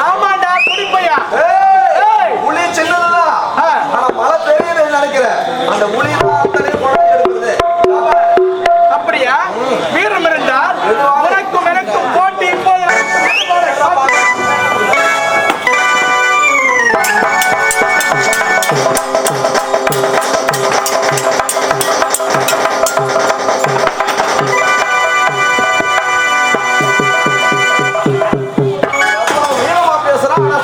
ஆமாண்டா குடிப்பையா. புலி சின்னதுதான், ஆனா மழை பெரியது நினைக்கிறேன். அந்த புலி தான் அத்தனையும் குழந்தை எடுக்குது. அப்படியா? வீரம் இருந்தால் உனக்கும் எனக்கும் போட்டி இப்போது.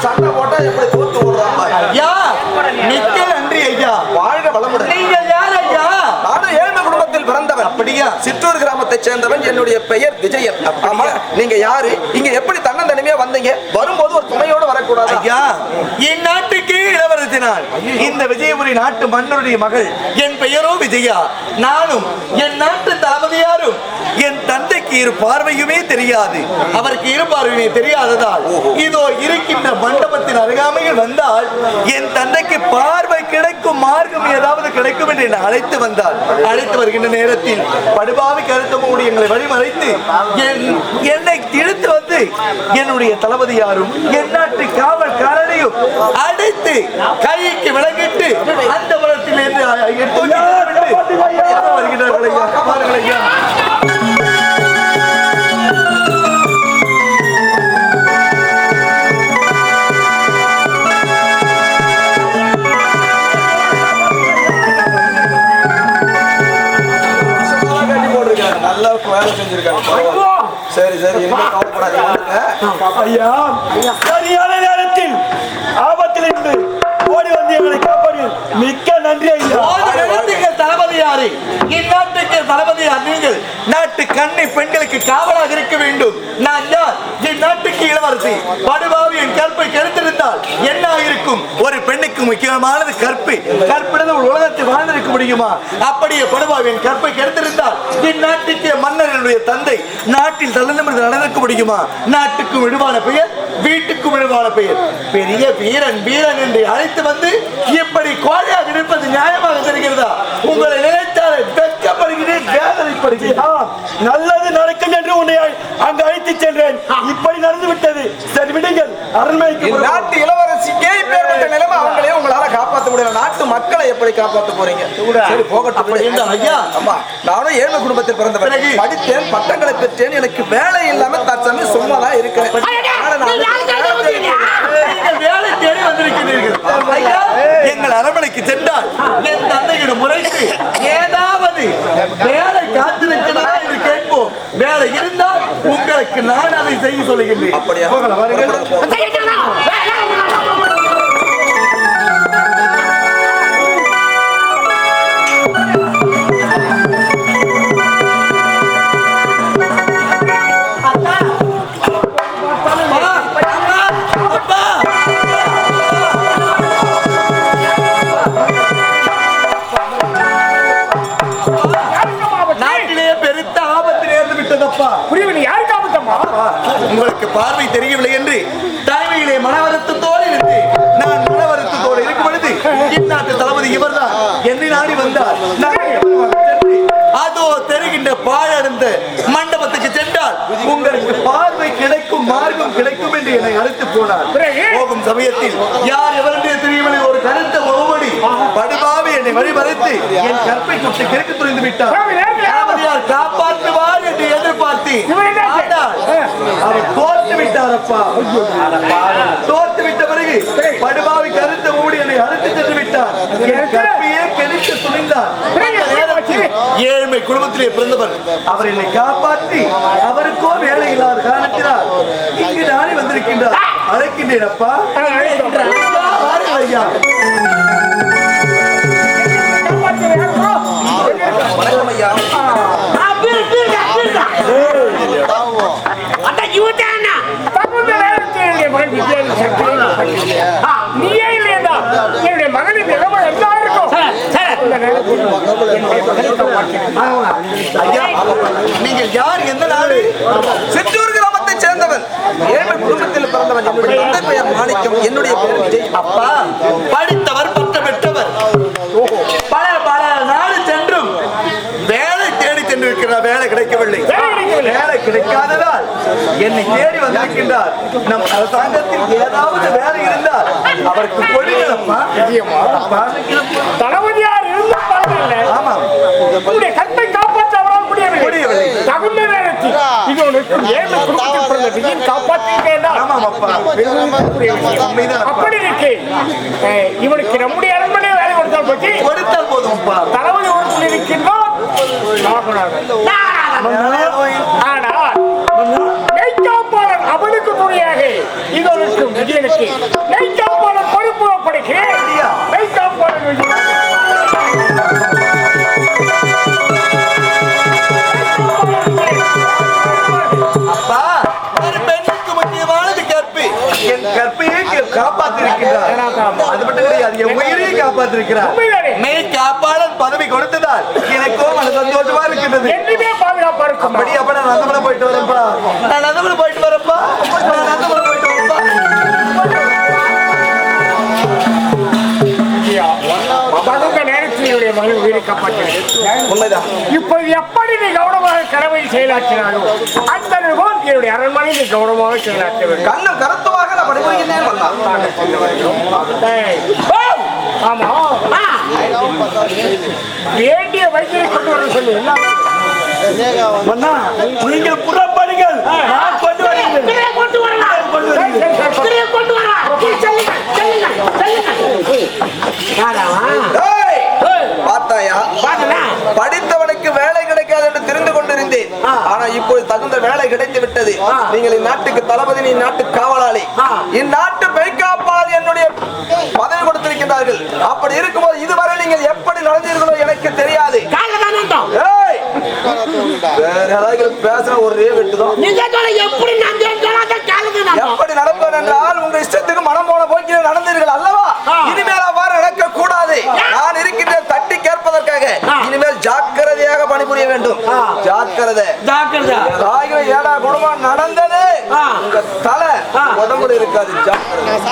சண்டை போட்டா எப்படி தோத்து விடுறாங்க? ஐயா மிக்க நன்றி ஐயா. வாழ்க வளமுடன். நீங்க யார் ஐயா? நானும் ஏழ்மை குடும்பத்தில் பிறந்தவன். அப்படியா? சிற்றூர் கிராமத்தை சேர்ந்தவன். என்னுடைய பெயர் விஜயன். ஆமா, நீங்க யாரு? இங்க எப்படி தன்னந்தனிமையா வந்தீங்க? வரும்போது ஒரு துணையோடு வரக்கூடாது? ஐயா, என் நாட்டுக்கு இளவரசி நான். இந்த விஜயபுரி நாட்டு மன்னருடைய மகள். என் பெயரோ விஜயா. நானும் என் நாட்டு தளபதியாரும். என் தந்தைக்கு இரு பார்வையுமே தெரியாது. அவருக்கு இரு பார்வையுமே தெரியாததால் இதோ இருக்கின்ற மண்டபத்தின் அருகாமையில் வந்தால் என் தந்தைக்கு பார்வை கிடைக்கும் மார்க்கம் ஏதாவது கிடைக்கும் என்று என்னை அழைத்து வந்தார். அழைத்து வருகின்ற நேரத்தில் படுபாவி கருத்து மூடி எங்களை வழிமறைத்து என்னை இழுத்து வந்து என்னுடைய தளபதியாரும் என் நாட்டு காவல்காரனையும் அழைத்து கைக்கு விளங்கிட்டு அந்த புறத்தில் இருந்து வருகிறார்கள் ஐயா. பாருங்கள் ஐயா. நல்லா வேலை செஞ்சிருக்காங்க. சரி சரி, ஐயா, சரியான நேரத்தில் ஆபத்தில் இருந்து ஓடி வந்து எங்களை காப்பாடு. மிக்க நன்றி ஐயா. தளபதியாரு இந்நாட்டுக்கு தளபதியார் நீங்கள். நாட்டு கண்ணி பெண்களுக்கு காவலாக இருக்க வேண்டும். நான் யார்? என் நாட்டுக்கு இளவரசி. படுபாவி என் கற்பை கெடுத்திருந்தால் என்ன இருக்கும்? ஒரு பெண்ணுக்கு முக்கியமானது கற்பு. கற்பிடது ஒரு உலகத்தில் வாழ்ந்திருக்க முடியுமா? அப்படியே படுபாவி என் கற்பை கெடுத்திருந்தால் என் நாட்டுக்கு மன்னர்களுடைய தந்தை நாட்டில் தலைநிமிர்ந்து நடக்க முடியுமா? நாட்டுக்கும் விடுவான பெயர், வீட்டுக்கும் விடுவான பெயர். பெரிய வீரன் வீரன் என்று அழைத்து வந்து இப்படி கோழையாக இருப்பது நியாயமாக தெரிகிறதா? உங்களை நினைத்தாலே வெட்கப்படுகிறேன், வேதனைப்படுகிறேன். நல்லது நடக்கும் என்று உன்னை அங்கு அழைத்து சென்றேன். இப்படி நடந்து விட்டது. சரி விடுங்கள். அரண்மனைக்கு நாட்டு இளவரசிக்கே இப்பேற்பட்ட நிலைமை அவங்களே உங்களால காப்பாற்ற முடியல. நாட்டு மக்களை எப்படி காப்பாற்ற போறீங்க? சரி போகட்டும் ஐயா. ஆமா, நானும் ஏழ்மை குடும்பத்தில் பிறந்தவன். படித்தேன், பட்டங்களை பெற்றேன். எனக்கு வேலை இல்லாம தற்சமயம் சும்மாதான் இருக்கிறேன். வேலை தேடி வந்திருக்கிறீர்கள். எங்கள் அரண்மனைக்கு சென்றால் என் தந்தையிடம் முறைத்து ஏதாவது வேலை காத்திருக்கிறதா என்று கேட்போம். வேலை இருந்தால் உங்களுக்கு நான் அதை செய்ய சொல்லுகின்றேன். அப்படியா? உங்களுக்கு பார்வை தெரியவில்லை என்று தலைமையிலே மனவருத்தத்தோடு இருந்து நான் மனவருத்தத்தோடு இருக்கும் பொழுது இந்நாட்டு தளபதி இவர்தான் என்னை நாடி வந்தார். அதோ தெரிகின்ற பாழடைந்த மண்டபத்துக்கு சென்றால் உங்களுக்கு பார்வை கிடைக்கும் மார்க்கம் கிடைக்கும் என்று என்னை அழைத்து போனார். போகும் சமயத்தில் யார் எவருடைய தெரியவில்லை ஒரு கருத்த முகமடி படுபாவி என்னை வழிமறைத்து என் கற்பை தொட்டு கிழக்கு துணிந்து விட்டார். தளபதியார் காப்பாற்றுவார் என்று எதிர்பார்த்தேன். அவர் தோற்று விட்டாரப்பா. தோற்று விட்ட பிறகு படுபாவி கருத்த மூடி என்னை அழைத்து சென்று விட்டார். என் கற்பியே கெடுத்து துணிந்தார். ஏழ்மை குடும்பத்திலே பிறந்தவர். அவர் என்னை காப்பாற்றி அவருக்கோ வேலை இல்லாத காரணத்தினால் இங்கு நானே வந்திருக்கின்றார். அழைக்கின்றேன் அப்பா. ஐயா வணக்கம் ஐயா. நீங்கள் யார்? எந்த நாடு? சிற்றூர் கிராமத்தை சேர்ந்தவன். ஏழ்மை குடும்பத்தில் பிறந்தவன். என்னுடைய பெயர் மாணிக்கம். என்னுடைய பெயர் விஜய். அப்பா படித்தவர், பட்டம் பெற்றவர். பல பல நாடு சென்றும் வேலை தேடி சென்றிருக்கிறார். வேலை கிடைக்கவில்லை. வேலை கிடைக்காததால் என்னை தேடி வந்திருக்கின்றார். நம் அரசாங்கத்தில் ஏதாவது வேலை இருந்தால் அவருக்கு கொடுங்களப்பா. தளபதியார் இருந்த பரவாயில்லை. ஆமா, உங்களுடைய கட்டை காப்பாற்ற அவரால் முடியவில்லை. தகுந்த நேரத்தில் இது உனக்கு ஏழு குடும்பத்தில் பிறந்த விதியை காப்பாற்றிருக்கேன். ஆமாப்பா. அப்படி இருக்கு. இவனுக்கு நம்முடைய அரண்மனை வேலை கொடுத்தால் பற்றி கொடுத்தால் போதும்ப்பா. தளபதி ஊருக்குள் இருக்கின்றோம். ஆனால் மெய்காப்பாளர் அவனுக்கு துணையாக இதற்கு விஜயனுக்கு மெய்காப்பாளர் பொறுப்பு ஒப்படைக்கிறேன். மெய்காப்பாளர் அப்பா, ஒரு பெண்ணுக்கு முக்கியமானது கற்பு. என் கற்பையை காப்பாற்றிருக்கிறார். அது மட்டும் கிடையாது, என் உயிரையும் காப்பாற்றிருக்கிறார். மெய் காப்பாளர் பதவி கொடுத்ததால் எனக்கும் அது சந்தோஷமா இருக்கின்றது. என்றுமே பாதுகாப்பா இருக்கும். அப்படி அப்ப நான் நந்தவனம் போயிட்டு வரேன்ப்பா. நான் நந்தவனம் போயிட்டு வரேன்ப்பா. நான் நந்தவனம் போயிட்டு வரேன்ப்பா. தகுந்த நேரத்தில் என்னுடைய மகன் உயிரை காப்பாற்றினேன். உண்மைதான். இப்போது எப்படி நீ கவனமாக கடமை செயலாற்றினாலோ அந்த போல் என்னுடைய அரண்மனை நீ கவனமாக செயலாற்ற வேண்டும். கண்ணம் கருத்துவாக நான் பணிபுரிகின்றேன் மன்னா. ஆமா, வேண்டிய வைத்தியை கொண்டு வர சொல்லு. மன்னா நீங்கள் புறப்படுங்கள், நான் கொண்டு வருகிறேன். ஏய், பார்த்தாயா? படித்தவனுக்கு வேலை கிடைக்காது என்று தெரிந்து கொண்டிருந்தேன். ஆனா இப்போது தகுந்த வேலை கிடைத்து விட்டது. நீங்கள் இந்நாட்டுக்கு தளபதி, இந்நாட்டு காவலாளி, இந்நாட்டு மெய்காப்பாது என்னுடைய பதவி கொடுத்திருக்கின்றார்கள். அப்படி இருக்கும்போது இதுவரை நீங்கள் எப்படி நடந்தீர்களோ எனக்கு தெரியாது. ஏய், வேற ஏதாவது பேசுற ஒரே வெட்டுதான். எப்படி நடப்பேன் என்றால் உங்க இஷ்டத்துக்கு மனம் போன போக்கில் நடந்தீர்கள் அல்லவா? இனிமேல் அவ்வாறு நடக்க கூடாது. நான் இருக்கின்ற தட்டி கேட்பதற்காக இனிமேல் ஜாக்கிரதையாக பணிபுரிய வேண்டும். ஜாக்கிரதை. ஏடா குடும்பம் நடந்தது, உங்க தலை உடம்புல இருக்காது. ஜாக்கிரதை.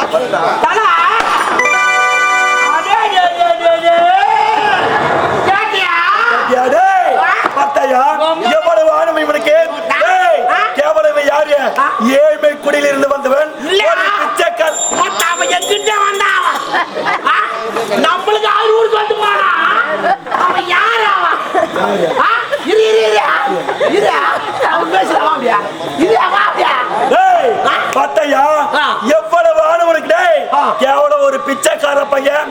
எவ்வளவு ஆணவம் இவனுக்கு! கேவலம் யாரு? ஏழ்மை குடியில் இருந்து வந்தவன், பிச்சைக்காரன். நம்மளுக்கு 600 வந்து போனா அவன் யாரு? எவ்வளவு ஆணவனுக்கு! கேவலம் ஒரு பிச்சைக்கார பையன்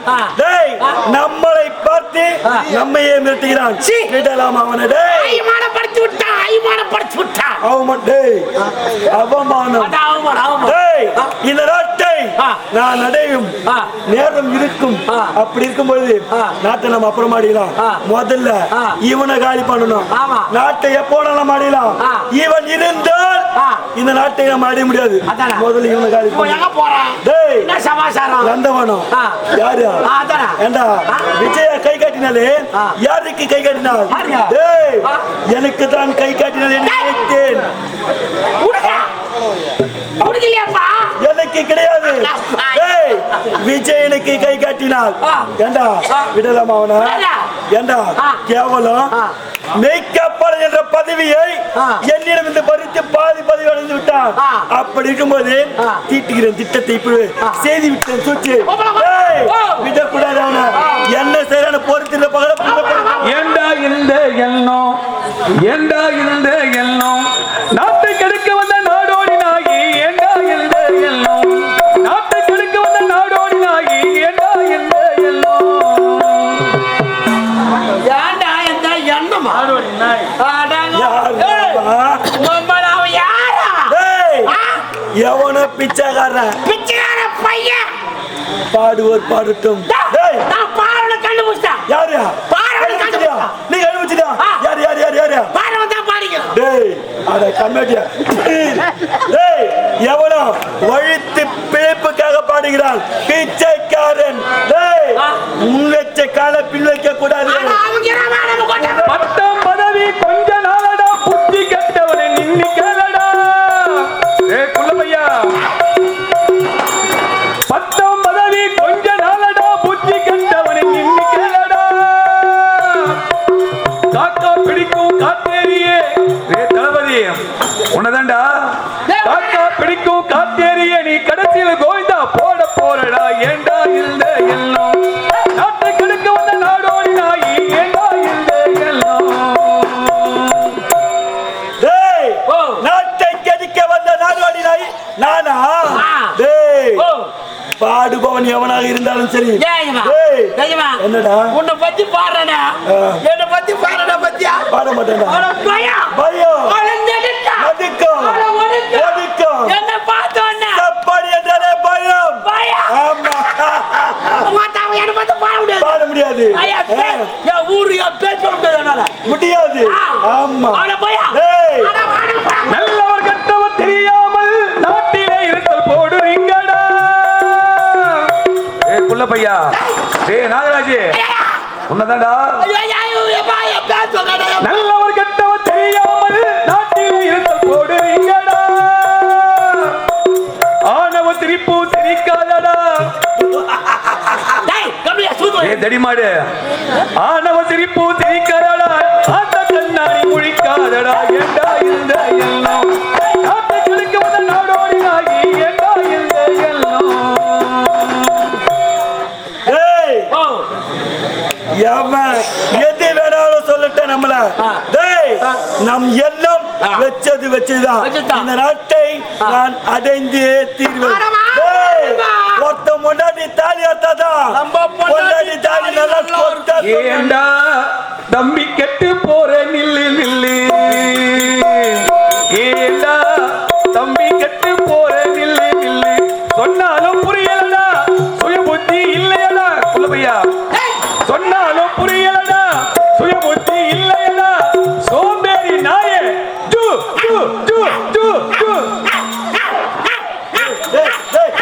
நம்மளை பார்த்து நம்மையே மிரட்டுகிறான். அவனை அவமானப்படுத்தி விட்டான். அவமானம். இந்த நாட்டை நான் அடையும் நேரம் இருக்கும். அப்படி இருக்கும் பொழுது நாட்டை நம்ம அப்புறம் ஆடிடலாம். முதல்ல இவனை காலி பண்ணணும். நாட்டை எப்போ நம்ம ஆடிடலாம். இவன் இருந்தால் இந்த நாட்டை நம்ம அடைய முடியாது. முதல்ல இவனை காலி நந்தவனம் யாரு? ஏண்டா விஜயா கை காட்டினாலே யாருக்கு கை காட்டினார்? எனக்கு தான் கை காட்டினார் என்று நினைத்தேன். எனக்கு கிடையாது. விஜயனுக்கு கை காட்டினார். ஏண்டா விடலாமா அவன? ஏண்டா கேவலம் மெய்காப்பாளர் என்ற பதவியை என்னிடம் இந்த பறித்து பாதி பதவி அடைந்து விட்டான். அப்படி இருக்கும்போது தீட்டுகிறேன் திட்டத்தை இப்படி செய்து விட்டேன். சூழ்ச்சி விடக்கூடாது. அவன என்ன செய்யறான பொறுத்திருந்த பகல ஏண்டா இருந்த எண்ணம், ஏண்டா இருந்த எண்ணம், நாட்டை கெடுக்க வந்த நாடோடி நாயி. ஏண்டா இருந்த எண்ணம், நாட்டை கெடுக்க வந்த நாடோடி நாயி. ஏண்டா இருந்த எண்ணம், ஏண்டா இந்த எண்ணமா? எவனோ பிச்சைக்கார பையன் பாடுவோர் பாடட்டும். கண்டுபிடிச்சான். யாரு? நீ கண்டுபிடிச்சியா? யாரு யாரு யாரு யாரு? எவனோ வழித்து பிழைப்புக்காக பாடுகிறான். பிச்சைக்காரன். முன்வச்ச கால பின் வைக்க கூடாது. பட்டம் பதவி கொஞ்ச நாளடா, புத்தி கட்டவனை நின்னி கேளடா. குள்ளமையா, பட்டம் பதவி கொஞ்ச நாளடா, புத்தி கட்டவனை நின்னி கேளடா. காக்கா பிடிக்கும் காத்தேரியே தளபதி உனதாண்டா. ஊசியில் கோவிந்தா போட போறடா ஏண்டா இந்த எல்லாம் நாட்டை கெடுக்க வந்த நாடோடி நாயி ஏண்டா இந்த எல்லாம் டேய் நாட்டை கெடுக்க வந்த நாடோடி நாய் நானா டேய் பாடுபவன் எவனாக இருந்தாலும் சரி என்னடா உன்னை பத்தி பாடுறா என்னை பத்தி பாடுறா பத்தியா பாட மாட்டேன்டா பயம் நடுக்கம் ஒடுக்கம் என்ன பார்த்தோன்னா சப்பாடி என்றாலே பயம் ஆமா என்ன பத்தி பாட முடியாது பாட முடியாது என் ஊரு என் பேர் சொல்ல முடியாது என்னால முடியாது ஆமா டேய் நல்லவர் கெட்டவர் தெரியாமல் நாட்டிலே இருத்தல் போடுறீங்கடா புள்ள பையா டேய் நாகராஜ் உன்னதாடா நல்லவர் கெட்டவர் தெரியாமல் நாட்டிலே இருத்தல் போடுறீங்கடா ஆணவ திரிப்பு திரிக்காதடா தடிமாடு ஆணவ திரிப்பு திரிக்காதடா ஆட்ட கண்ணாடி முழிக்காதடா ஏண்டா இந்த எல்லாம் நாட்டை கெடுக்க வந்த நாடோடி நாயி ஏண்டா இந்த எல்லாம் டேய் எவன் எது வேணாலும் சொல்லட்டும் நம்மள டேய் நம் எல்லாம் வச்சதுதான் இந்த நாட்டை நான் அடைந்தே தீர்வேன் டேய் ஒருத்த முன்னாடி தாலி அத்தாதான் முன்னாடி தாலி நல்லா கொட்ட ஏண்டா தம்பி கெட்டு போற நில்லு நில்லு ஏண்டா தம்பி கெட்டு போற நில்லு நில்லு சொன்னாலும் புரியலடா சுய புத்தி இல்லையடா புள்ளபையா சொன்னாலும் புரியலடா சுய புத்தி இல்லையடா சோம்பேறி நாயே ஜூ ஜூ ஜூ ஜூ ஜூ டேய் டேய்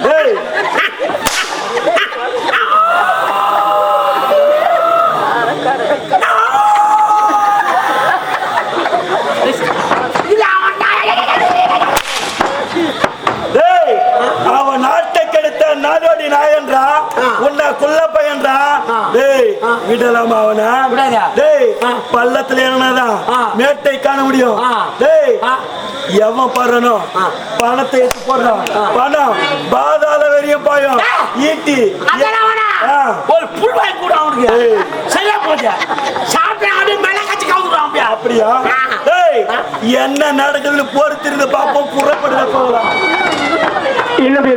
டேய் டேய் அவன் நாட்டை கெடுத்த நாடோடி நாயன்றா உன்னை குள்ள பையன்றா டேய் விடலாமா அவனா டேய் பள்ளத்துல என்னதான் மேட்டை காண முடியும் டேய் எவன் பாடுறனோ பணத்தை எடுத்து போடுறான் பணம் பாதாள வெறியும் பாயும் ஈட்டி ஒரு புல் வாங்கி கூட அவனுக்கு சரியா போச்சு சாப்பிட்டு அப்படியே மேல கட்சி கவுந்துடுவான் அப்படியா டேய் என்ன நடக்குதுன்னு பொறுத்திருந்து பாப்போம் புறப்படுத போகலாம் இன்னும்